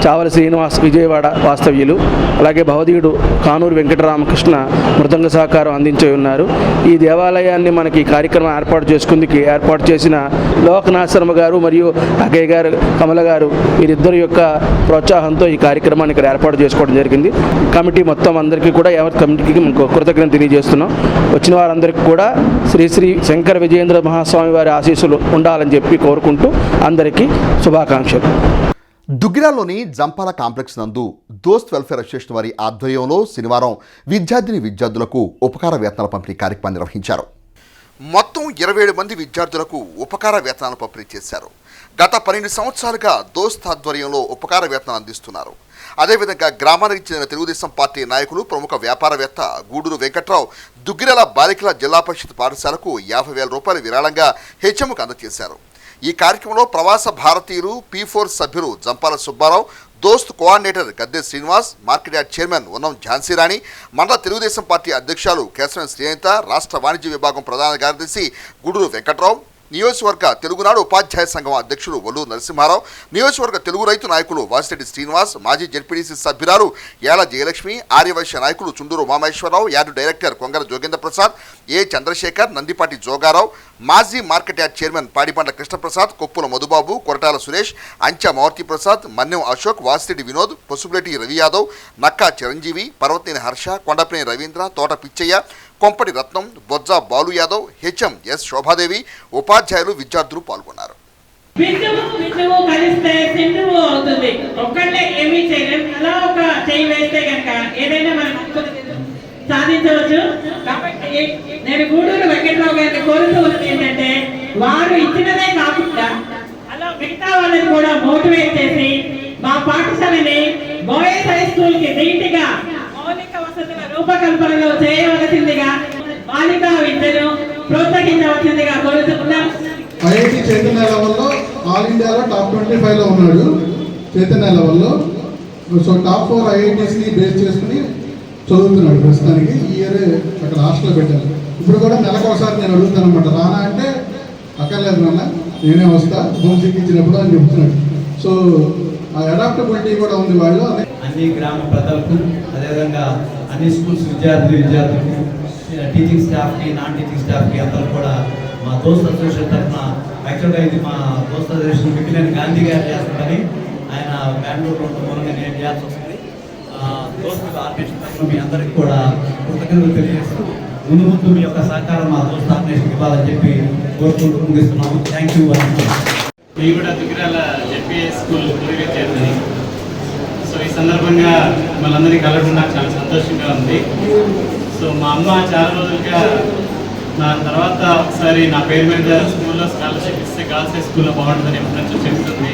చావలి శ్రీనివాస్ విజయవాడ వాస్తవ్యులు, అలాగే భవదీయుడు కానూరు వెంకటరామకృష్ణ మృదంగ సహకారం అందించి ఉన్నారు. ఈ దేవాలయాన్ని మనకి కార్యక్రమం ఏర్పాటు చేసిన లోకనాథ్ శర్మ గారు మరియు అగయ్య గారు, కమల గారు వీరిద్దరి యొక్క ప్రోత్సాహంతో ఈ కార్యక్రమాన్ని ఇక్కడ ఏర్పాటు చేసుకోవడం జరిగింది. కమిటీ మొత్తం అందరికీ కూడా కమిటీకి కృతజ్ఞతలు తెలియజేస్తున్నాం. వచ్చిన వారందరికీ కూడా శ్రీ శ్రీ శంకర విజయేంద్ర మహాస్వామి వారి ఆశీస్సులు ఉండాలని చెప్పి కోరుకుంటూ అందరికీ శుభాకాంక్షలు. దుగ్గిరాల్లోని జంపాల కాంప్లెక్స్ నందు దోస్త్ వెల్ఫేర్ అసోసియేషన్ వారి ఆధ్వర్యంలో శనివారం విద్యార్థులకు ఉపకార వేతనాల పంపిణీ కార్యక్రమాన్ని నిర్వహించారు. మొత్తం 27 మంది విద్యార్థులకు ఉపకార వేతనాలు పంపిణీ చేశారు. గత 12 సంవత్సరాలుగా దోస్త్ ఆధ్వర్యంలో ఉపకార వేతనాలు అందిస్తున్నారు. అదేవిధంగా గ్రామానికి చెందిన తెలుగుదేశం పార్టీ నాయకులు, ప్రముఖ వ్యాపారవేత్త గూడూరు వెంకట్రావు దుగ్గిరాల బాలికల జిల్లా పరిషత్ పాఠశాలకు 50,000 రూపాయలు విరాళంగా హెచ్ఎంకు అందజేశారు. ఈ కార్యక్రమంలో ప్రవాస భారతీయులు P4 సభ్యులు జంపాల సుబ్బారావు, దోస్త్ కోఆర్డినేటర్ గద్దె శ్రీనివాస్, మార్కెట్ యార్డ్ చైర్మన్ ఉన్నం ఝాన్సీరాణి, మండల తెలుగుదేశం పార్టీ అధ్యక్షులు కేశవన్ శ్రీనిత, రాష్ట్ర వాణిజ్య విభాగం ప్రధాన కార్యదర్శి గూడూరు వెంకట్రావు, నియోజకవర్గ తెలుగునాడు ఉపాధ్యాయ సంఘం అధ్యక్షులు వల్లూరు నరసింహారావు, నియోజకవర్గ తెలుగు రైతు నాయకులు వాసిరెడ్డి శ్రీనివాస్, మాజీ జెడ్పీడీసీ సభ్యురాలు యాల జయలక్ష్మి, ఆర్యవైశ్య నాయకులు Chunduru Umamaheswararao, yard director Kongara Jogendra Prasad, A Chandrasekhar, Nandipati Jogarao, మాజీ market yard chairman Padipandla Krishnaprasad, Koppula Madhubabu, Koratala Suresh, Ancha Maruthi Prasad, Manyam Ashok, Vasireddy Vinod, Pasupuleti Ravi Yadav, Nakka Chiranjeevi, Parvathaneni Harsha, Kondapaneni Ravindra, Thota Pichaiah, Kompati Ratnam, Bojja Balu Yadav, HM S Shobhadevi, ఉపాధ్యాయులు, విద్యార్థులు పాల్గొన్నారు. సాధించవచ్చు. కాబట్టి నేను గూడూరు వెంకట్రావు గారిని కోరుతూ ఉన్నది ఏంటంటే, వారు ఇచ్చినదే కాకుండా అలా మిగతా వాళ్ళని కూడా మోటివేట్ చేసి మా పాఠశాలని బాయ్స్ హై స్కూల్ కి నీటిగా మౌలిక వసతుల రూపకల్పనలో చేయవలసిందిగా, బాలికా విద్యను ప్రోత్సహించవలసిందిగా కోరుతున్నాం. ఐఐటి చైతన్య లెవెల్లో ఆల్ ఇండియాలో టాప్ 25లో ఉన్నాడు చైతన్య లెవెల్లో. సో టాప్ 4 ఐఐటీస్ని బేస్ చేసుకుని చదువుతున్నాడు ప్రస్తుతానికి. ఈ ఇయర్ అక్కడ హాస్టల్లో పెట్టాను. ఇప్పుడు కూడా నెలకు ఒకసారి నేను అడుగుతాను అనమాట, రానా అంటే అక్కర్లేదు నాన్న నేనే వస్తా హోమ్ సిక్ ఇచ్చినప్పుడు అని చెప్తున్నాడు. సో ఆ అడాప్టబిలిటీ కూడా ఉంది వాళ్ళు. అన్ని గ్రామ ప్రజలకు, అదేవిధంగా అన్ని స్కూల్స్ విద్యార్థులకు, టీచింగ్ స్టాఫ్కి, నాన్ టీచింగ్ స్టాఫ్కి అందరూ కూడా మా దోస్త్ అసోసియేషన్ తరఫున, యాక్చువల్గా ఇది మా దోస్త్ అసోసియేషన్ మిగిలిన గాంధీ గారు చేస్తుందని ఆయన బెంగళూరులో ఉన్న మూలంగా నేను చేయాల్సి వస్తుంది. దోస్త్ ఆర్గనైజేషన్ తరఫున మీ అందరికీ కూడా కృతజ్ఞతలు తెలియజేస్తూ ముందు మీ యొక్క సహకారం మా దోస్త్ ఆర్గనైజేషన్ ఇవ్వాలని చెప్పి కోరుకుంటూ ముగిస్తున్నాము. Thank you. నేను కూడా దుగ్గిరాల జెడ్పీఎస్ స్కూల్ విద్యార్థిని. సో ఈ సందర్భంగా మనందరినీ కలవడం నాకు చాలా సంతోషంగా ఉంది. సో మా అమ్మ చాలా రోజులుగా నా తర్వాత ఒకసారి నా పేరు మీద స్కూల్లో స్కాలర్షిప్ ఇస్తే గర్ల్స్ హై స్కూల్లో బాగుంటుందని ఎప్పుడైనా చెప్తుంది.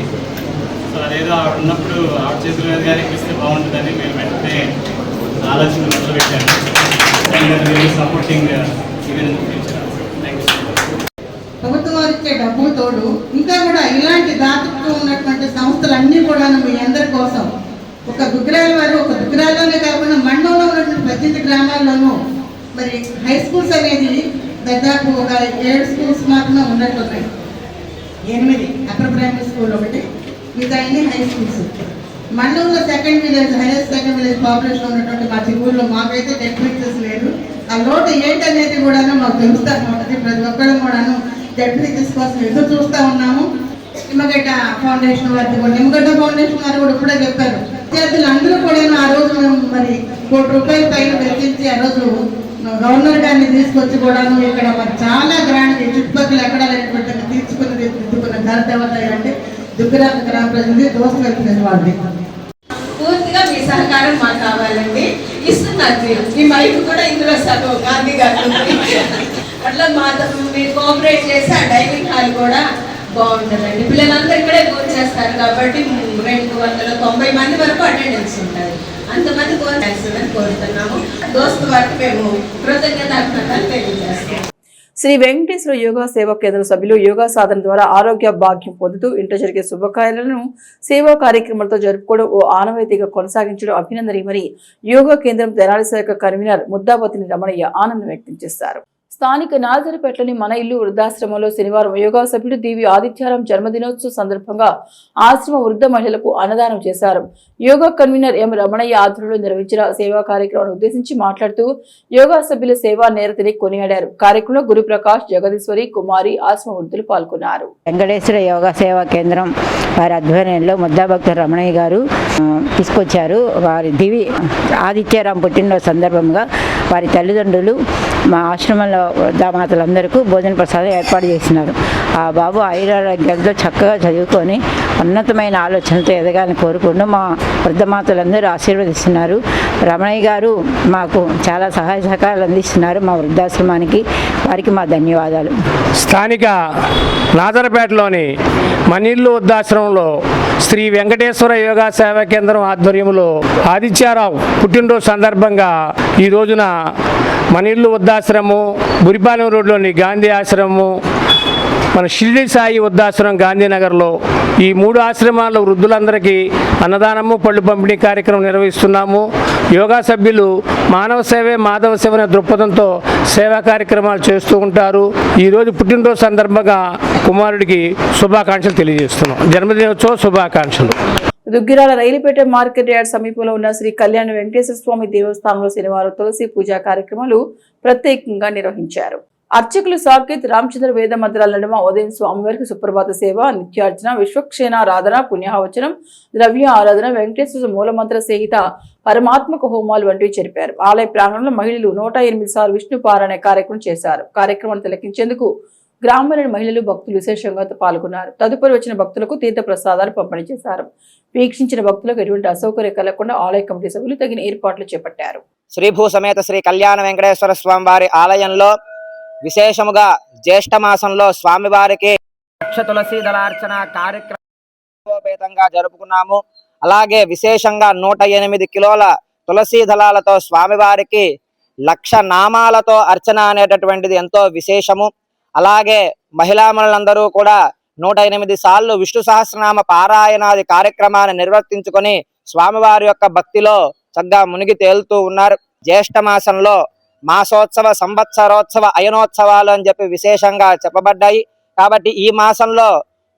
సో అదేదో ఆవిడ ఉన్నప్పుడు ఆవిడ చేతుల మీద కానీ ఇస్తే బాగుంటుందని మేము వెంటనే ఆలోచన మొదలుపెట్టాను. సపోర్టింగ్ ఈవెన్ ప్రభుత్వం వారు ఇచ్చే డబ్బు తోడు ఇంకా కూడా ఇలాంటి దాతృత్వం ఉన్నటువంటి సంస్థలన్నీ కూడా మీ అందరి కోసం, ఒక దుగ్గిరాల వారు ఒక దుగ్గిరాల్లోనే కాకుండా మండలంలో ఉన్నటువంటి 18 గ్రామాల్లోనూ మరి హై స్కూల్స్ అనేది దాదాపు ఒక 7 స్కూల్స్ మాత్రమే ఉన్నట్లున్నాయి. 8 అప్పర్ ప్రైమరీ స్కూల్ ఒకటి, మిగతా అన్ని హై స్కూల్స్. మండలంలో హైయెస్ట్ సెకండ్ విలేజ్ పాపులేషన్ ఉన్నటువంటి మా ఊళ్ళో మాకైతే డెప్యూటీస్ లేదు. ఆ లోటు ఏంటనేది కూడా మాకు తెలుస్తూ ఉంటుంది. ప్రతి ఒక్కరం కూడాను డెప్యూటీస్ కోసం ఎదురు చూస్తూ ఉన్నాము. నిమ్మగడ్డ ఫౌండేషన్ వారికి కూడా, నిమ్మగడ్డ ఫౌండేషన్ వారు కూడా ఇప్పుడే చెప్పారు, విద్యార్థులు అందరూ కూడా ఆ రోజు మేము మరి ₹1,00,00,000 పైన వెచ్చించి ఆ రోజు గవర్నర్ గారిని తీసుకొచ్చి కూడాను ఇక్కడ మరి చాలా గ్రాండ్ చుట్టుపక్కల ఎక్కడ లేనటువంటి దిద్దుకున్న ఘనత ఎవరిదంటే దుగ్గిరాల గ్రామ ప్రజలది, దోస్త్ వెల్ఫేర్ వాళ్ళది. పూర్తిగా మీ సహకారం మాకు కావాలండి. ఇస్తున్నారు మీరు. మీ మైక్ కూడా ఇందులో సగం గాంధీ గారు అట్లా మాతో మీరు కోఆపరేట్ చేసి ఆ డైనింగ్ హాల్ కూడా బాగుంటుందండి. పిల్లలందరూ ఇక్కడే భోజనం చేస్తారు కాబట్టి 290 మంది వరకు అటెండెన్స్ ఉంటుంది. అంతమంది భోజనం చేస్తుందని కోరుతున్నాము. దోస్త్ వారికి మేము కృతజ్ఞతాభినందనలు తెలియజేస్తాం. శ్రీ వెంకటేశ్వర యోగా సేవా కేంద్ర సభ్యులు యోగా సాధన ద్వారా ఆరోగ్య భాగ్యం పొందుతూ ఇంట జరిగే శుభకార్యాలను సేవా కార్యక్రమాలతో జరుపుకోవడం ఓ ఆనవాయితీగా కొనసాగించడం అభినందనీయమని యోగా కేంద్రం తెనాలి శాఖ కన్వీనర్ ముద్దాపతిని రమణయ్య ఆనందం వ్యక్తం చేశారు. స్థానిక నాజరపేటలోని మన ఇల్లు వృద్ధాశ్రమంలో శనివారం యోగా సభ్యుడు దివి ఆదిత్యారాం జన్మదినోత్సవ సందర్భంగా ఆశ్రమ వృద్ధ మహిళలకు అన్నదానం చేశారు. యోగా కన్వీనర్ ఎం రమణయ్య ఆధ్వర్యంలో నిర్వహించిన సేవా కార్యక్రమాన్ని ఉద్దేశించి మాట్లాడుతూ యోగా సభ్యుల సేవా నేరతని కొనియాడారు. కార్యక్రమంలో గురుప్రకాష్, జగదీశ్వరి, కుమారి ఆశ్రమ వృద్ధులు పాల్గొన్నారు. వెంకటేశ్వర యోగా సేవా కేంద్రం వారి ఆధ్వర్యంలో ముద్దాభక్తుల రమణయ్య గారు తీసుకొచ్చారు. వారి దివి ఆదిత్యారాం పుట్టినరోజు సందర్భంగా వారి తల్లిదండ్రులు మా ఆశ్రమంలో వృద్ధామాతలందరికీ భోజన ప్రసాదం ఏర్పాటు చేసినారు. ఆ బాబు ఆయురారోగ్యాలతో చక్కగా చదువుకొని ఉన్నతమైన ఆలోచనలతో ఎదగాలని కోరుకుంటూ మా వృద్ధమాతలందరూ ఆశీర్వదిస్తున్నారు. రమణయ్య గారు మాకు చాలా సహాయ సహకారాలు అందిస్తున్నారు. మా వృద్ధాశ్రమానికి వారికి మా ధన్యవాదాలు. స్థానిక నాదరపేటలోని మనిల్లు వృద్ధాశ్రమంలో శ్రీ వెంకటేశ్వర యోగా సేవా కేంద్రం ఆధ్వర్యంలో ఆదిత్యారావు పుట్టినరోజు సందర్భంగా ఈ రోజున మనిల్లు వృద్ధాశ్రమం, బురిపాలెం రోడ్లోని గాంధీ ఆశ్రమము, మన షిరిడి సాయి వృద్ధాశ్రమం గాంధీనగర్లో ఈ 3 ఆశ్రమాల్లో వృద్ధులందరికీ అన్నదానము, పళ్ళు పంపిణీ కార్యక్రమం నిర్వహిస్తున్నాము. యోగా సభ్యులు మానవ సేవే మాధవ సేవ అనే దృక్పథంతో సేవా కార్యక్రమాలు చేస్తూ ఉంటారు. ఈరోజు పుట్టినరోజు సందర్భంగా కుమారుడికి శుభాకాంక్షలు తెలియజేస్తున్నాం. జన్మదినోత్సవ శుభాకాంక్షలు. దుగ్గిరాల రైలుపేట మార్కెట్ యార్డ్ సమీపంలో ఉన్న శ్రీ కళ్యాణ వెంకటేశ్వర స్వామి దేవస్థానంలో శనివారం తులసి పూజా కార్యక్రమాలు ప్రత్యేకంగా నిర్వహించారు. అర్చకులు సాకేత్ రామచంద్ర వేద మంత్రాల నడుమ ఉదయం స్వామివారికి సుప్రభాత సేవ, నిత్యార్చన, విశ్వక్షేణారాధన, పుణ్యాహవచనం, ద్రవ్య ఆరాధన, వెంకటేశ్వర మూలమంత్ర సహిత పరమాత్మక హోమాలు వంటివి జరిపారు. ఆలయ ప్రాంగణంలో మహిళలు 108 సార్లు విష్ణు పారాయణ కార్యక్రమం చేశారు. కార్యక్రమాన్ని తిలకించేందుకు గ్రామంలోని మహిళలు, భక్తులు విశేషంగా పాల్గొన్నారు. తదుపరి వచ్చిన భక్తులకు తీర్థ ప్రసాదాలు పంపిణీ చేశారు. వీక్షించిన భక్తులకు ఎటువంటి అసౌకర్యం కలగకుండా ఆలయ కమిటీ సభ్యులు తగిన ఏర్పాట్లు చేపట్టారు. శ్రీభూ సమేత శ్రీ కళ్యాణ వెంకటేశ్వర స్వామి వారి ఆలయంలో విశేషముగా జ్యేష్ఠ మాసంలో స్వామివారికి లక్ష తులసి దళార్చన కార్యక్రమంగా జరుపుకున్నాము. అలాగే విశేషంగా 108 కిలోల తులసి దళాలతో స్వామివారికి 1,00,000 నామాలతో అర్చన అనేటటువంటిది ఎంతో విశేషము. అలాగే మహిళామణులందరూ కూడా 108 సార్లు విష్ణు సహస్రనామ పారాయణాది కార్యక్రమాన్ని నిర్వర్తించుకొని స్వామివారి యొక్క భక్తిలో చక్కగా మునిగి తేలుతూ ఉన్నారు. జ్యేష్ఠ మాసంలో మాసోత్సవ, సంవత్సరోత్సవ, అయనోత్సవాలు అని చెప్పి విశేషంగా చెప్పబడ్డాయి. కాబట్టి ఈ మాసంలో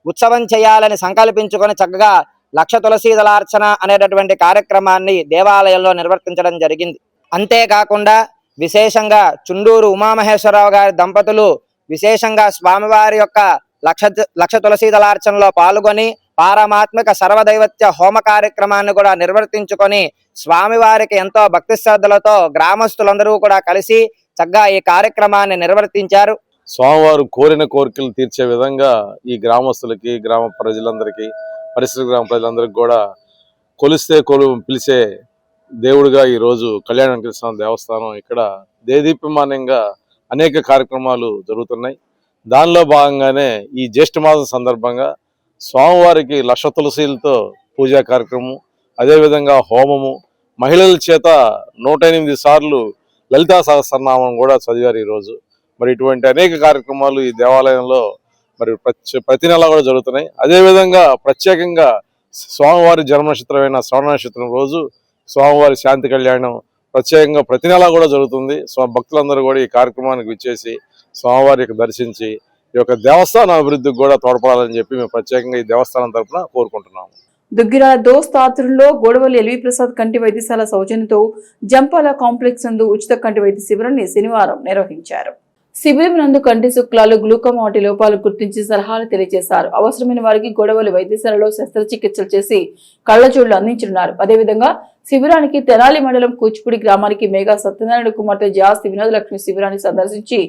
ఉత్సవం చేయాలని సంకల్పించుకొని చక్కగా 1,00,000 తులసి దళార్చన అనేటటువంటి కార్యక్రమాన్ని దేవాలయంలో నిర్వర్తించడం జరిగింది. అంతేకాకుండా విశేషంగా చుండూరు ఉమామహేశ్వరరావు గారి దంపతులు విశేషంగా స్వామివారి యొక్క 1,00,000 తులసి దళార్చనలో పాల్గొని పారమాత్మిక సర్వదైవత్య హోమ కార్యక్రమాన్ని కూడా నిర్వర్తించుకొని స్వామివారికి ఎంతో భక్తి శ్రద్ధలతో గ్రామస్తులందరూ కూడా కలిసి చక్కగా ఈ కార్యక్రమాన్ని నిర్వర్తించారు. స్వామివారు కోరిన కోరికలు తీర్చే విధంగా ఈ గ్రామస్తులకి, గ్రామ ప్రజలందరికీ, పరిసర గ్రామ ప్రజలందరికీ కూడా కొలిస్తే పిలిచే దేవుడిగా ఈరోజు కళ్యాణ వెంకటేశ్వర స్వామి దేవస్థానం ఇక్కడ దేదీప్యమానంగా అనేక కార్యక్రమాలు జరుగుతున్నాయి. దానిలో భాగంగానే ఈ జ్యేష్ఠ మాసం సందర్భంగా స్వామివారికి 1,00,000 తులసీలతో పూజా కార్యక్రమం, అదేవిధంగా హోమము, మహిళల చేత 108 సార్లు లలితా సహస్రనామం కూడా చదివారు ఈరోజు. మరి ఇటువంటి అనేక కార్యక్రమాలు ఈ దేవాలయంలో మరి ప్రతి నెల కూడా జరుగుతున్నాయి. అదేవిధంగా ప్రత్యేకంగా స్వామివారి జన్మ నక్షత్రమైన శ్రవణ నక్షత్రం రోజు స్వామివారి శాంతి కళ్యాణం ప్రత్యేకంగా ప్రతి నెల కూడా జరుగుతుంది. భక్తులందరూ కూడా ఈ కార్యక్రమానికి విచ్చేసి స్వామివారికి దర్శించి ఈ యొక్క దేవస్థానం అభివృద్ధికి కూడా తోడ్పడాలని చెప్పి మేము ప్రత్యేకంగా ఈ దేవస్థానం తరఫున కోరుకుంటున్నాము. దుగ్గిరాల దోస్త్ ఆధ్వర్యంలో గోడవల్లి ఎల్వి ప్రసాద్ కంటి వైద్యశాల సౌజన్యంతో జంపాల కాంప్లెక్స్ నందు ఉచిత కంటి వైద్య శిబిరాన్ని శనివారం నిర్వహించారు. శిబిరం నందు కంటి శుక్లాలు, గ్లూకోమా వంటి లోపాలు గుర్తించి సలహాలు తెలియజేశారు. అవసరమైన వారికి గోడవల్లి వైద్యశాలలో శస్త్రచికిత్సలు చేసి కళ్లజోళ్లు అందించనున్నారు. అదేవిధంగా శిబిరానికి తెనాలి మండలం కూచిపూడి గ్రామానికి మేఘా సత్యనారాయణ కుమార్తె జాస్తి వినోదలక్ష్మి శిబిరాన్ని సందర్శించి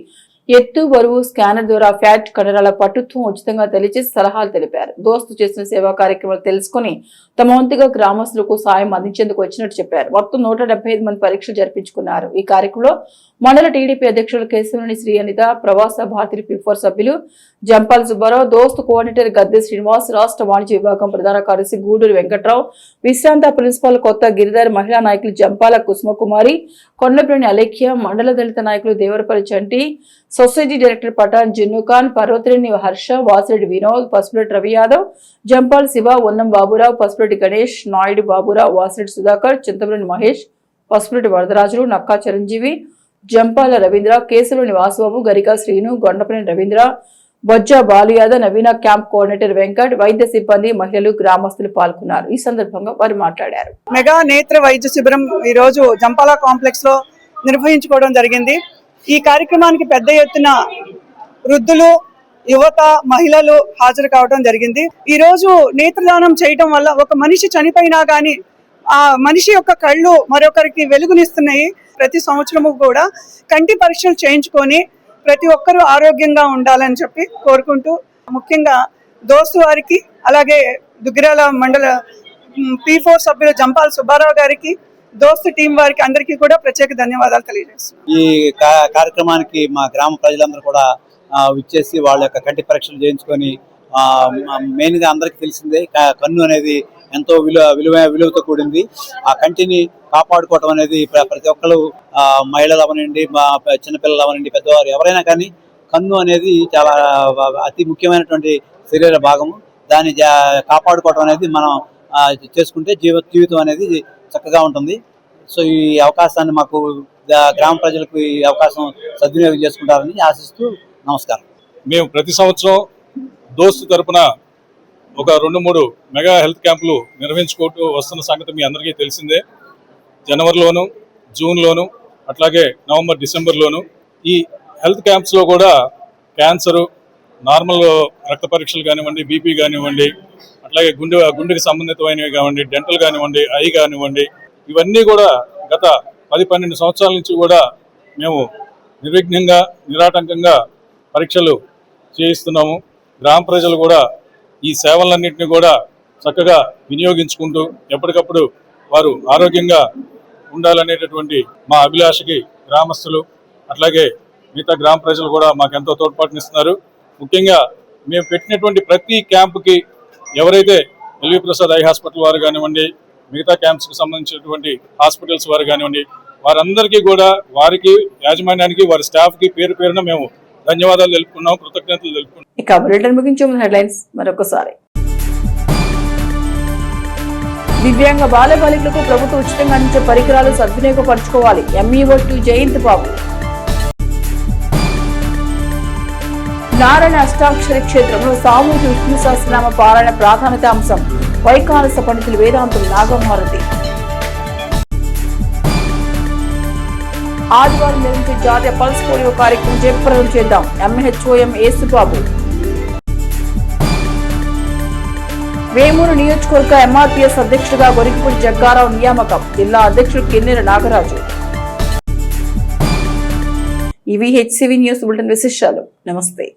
ఎత్తు, బరువు స్కానర్ ద్వారా ఫ్యాట్ కండరాల పట్టుత్వం ఉచితంగా తెలియజేసి సలహాలు తెలిపారు. దోస్తు చేసిన సేవా కార్యక్రమాలు తెలుసుకుని తమ వంతుగా గ్రామస్తులకు సాయం అందించేందుకు వచ్చినట్టు చెప్పారు. మొత్తం 175 మంది పరీక్షలు జరిపించుకున్నారు. ఈ కార్యక్రమంలో మండల టీడీపీ అధ్యక్షులు కేశవని శ్రీ అనిత, ప్రవాస భారతీయ పిఫోర్ సభ్యులు జంపాల సుబ్బారావు, దోస్తు కోఆర్డినేటర్ గద్దె శ్రీనివాస్, రాష్ట్ర వాణిజ్య విభాగం ప్రధాన కార్యదర్శి గూడూరు వెంకట్రావు, విశ్రాంత ప్రిన్సిపాల్ కొత్త గిరిధర్, మహిళా నాయకులు జంపాల కుసుమకుమారి, కొండప్రేణి అలేఖ్య, మండల దళిత నాయకులు దేవరపల్లి చంటి, సొసైటీ డైరెక్టర్ పఠాన్ జిన్నుఖాన్, పర్వతరేణి హర్ష, వాసిరెడ్డి వినోద్, పసుపురెడ్డి రవి యాదవ్, జంపాల్ శివ, ఉన్నం బాబురావు, పసుపురెడ్డి గణేష్, నాయుడు బాబురావు, వాసిరెడ్డి సుధాకర్, చింతమనేని మహేష్, పసుపురెడ్డి వరదరాజులు, నక్కా చిరంజీవి, జంపాల రవీంద్ర, కేసులోని వాసుబాబు, గరికా శ్రీను, గొండపని రవీంద్ర, బొజ్జ బాలుయాదవ్, నవీన క్యాంప్ కోఆర్డినేటర్ వెంకట్, వైద్య సిబ్బంది, మహిళలు, గ్రామస్తులు పాల్గొన్నారు. ఈ సందర్భంగా వారు మాట్లాడారు. మెగా నేత్ర వైద్య శిబిరం ఈ రోజు జంపాల కాంప్లెక్స్ లో నిర్వహించుకోవడం జరిగింది. ఈ కార్యక్రమానికి పెద్ద ఎత్తున వృద్ధులు, యువత, మహిళలు హాజరు కావడం జరిగింది. ఈ రోజు నేత్రదానం చేయడం వల్ల ఒక మనిషి చనిపోయినా గానీ ఆ మనిషి యొక్క కళ్ళు మరొకరికి వెలుగునిస్తున్నాయి. ప్రతి సంవత్సరము కూడా కంటి పరీక్షలు చేయించుకొని ప్రతి ఒక్కరూ ఆరోగ్యంగా ఉండాలని చెప్పి కోరుకుంటూ, ముఖ్యంగా దోస్తు వారికి, అలాగే దుగ్గిరాల మండల P4 సభ్యులు జంపాల సుబ్బారావు గారికి, దోస్తు టీం వారికి అందరికీ కూడా ప్రత్యేక ధన్యవాదాలు తెలియజేస్తున్నాను. ఈ కార్యక్రమానికి మా గ్రామ ప్రజలందరూ కూడా విచ్చేసి వాళ్ళ యొక్క కంటి పరీక్షలు చేయించుకొని, మెయిన్గా అందరికీ తెలిసిందే కన్ను అనేది ఎంతో విలువతో కూడింది. ఆ కంటిని కాపాడుకోవటం అనేది ప్రతి ఒక్కరు, మహిళలు అవనండి, చిన్నపిల్లలు అవనండి, పెద్దవారు ఎవరైనా కానీ కన్ను అనేది చాలా అతి ముఖ్యమైనటువంటి శరీర భాగము. దాన్ని కాపాడుకోవటం అనేది మనం చేసుకుంటే జీవితం అనేది చక్కగా ఉంటుంది. సో ఈ అవకాశాన్ని మాకు గ్రామ ప్రజలకు ఈ అవకాశం సద్వినియోగం చేసుకుంటారని ఆశిస్తూ నమస్కారం. మేము ప్రతి సంవత్సరం దోస్తు తరపున ఒక 2-3 మెగా హెల్త్ క్యాంపులు నిర్వహించుకుంటూ వస్తున్న సంగతి మీ అందరికీ తెలిసిందే. జనవరిలోను, జూన్లోను, అట్లాగే నవంబర్, డిసెంబర్లోను ఈ హెల్త్ క్యాంప్స్లో కూడా క్యాన్సరు, నార్మల్ రక్త పరీక్షలు కానివ్వండి, బీపీ కానివ్వండి, అట్లాగే గుండెకి సంబంధితమైనవి కానివ్వండి, డెంటల్ కానివ్వండి, ఐ కానివ్వండి, ఇవన్నీ కూడా గత 10-12 సంవత్సరాల నుంచి కూడా మేము నిర్విఘ్నంగా, నిరాటంకంగా పరీక్షలు చేయిస్తున్నాము. గ్రామ ప్రజలు కూడా ఈ సేవలన్నింటినీ కూడా చక్కగా వినియోగించుకుంటూ ఎప్పటికప్పుడు వారు ఆరోగ్యంగా ఉండాలనేటటువంటి మా అభిలాషకి గ్రామస్తులు, అట్లాగే మిగతా గ్రామ ప్రజలు కూడా మాకెంతో తోడ్పాటునిస్తున్నారు. ముఖ్యంగా మేము పెట్టినటువంటి ప్రతి క్యాంపుకి ఎవరైతే ఎల్వి ప్రసాద్ ఐ హాస్పిటల్ వారు కానివ్వండి, మిగతా క్యాంప్స్కి సంబంధించినటువంటి హాస్పిటల్స్ వారు కానివ్వండి, వారందరికీ కూడా, వారికి, యాజమాన్యానికి, వారి స్టాఫ్కి పేరు పేరున మేము ధన్యవాదాలు తెలుపుకున్నాం, కృతజ్ఞతలు తెలుపుకున్నాం. ఇక బులెటిన్ ముగించే ముందు హెడ్లైన్స్ మరొకసారి. దివ్యాంగ బాలబాలికలకు ప్రభుత్వం ఉచితంగా అందించే పరికరాలు సద్వినియోగపరచుకోవాలి. MEO2 జయంత్ బాబు. నారాయణ అష్టాక్షరి క్షేత్రంలో సామూహిక విష్ణు సహస్రనామ పారాయణ ప్రాధాన్యత అంశం. వైకాలస పండితులు వేదాంతులు నాగమారుతి. ఆదివారం నిర్వహించే జాతీయ పల్స్ పోలియో కార్యక్రమం జయప్రదం చేద్దాం. MHOM ఏసుబాబు. వేమూరు నియోజకవర్గ MRPS అధ్యక్షుడిగా గొరికిపూడి జగ్గారావు నియామకం. జిల్లా అధ్యక్షుడు కిన్నెర నాగరాజు. ఇవి HCV న్యూస్ బులెటిన్ విశేషాలు. నమస్తే.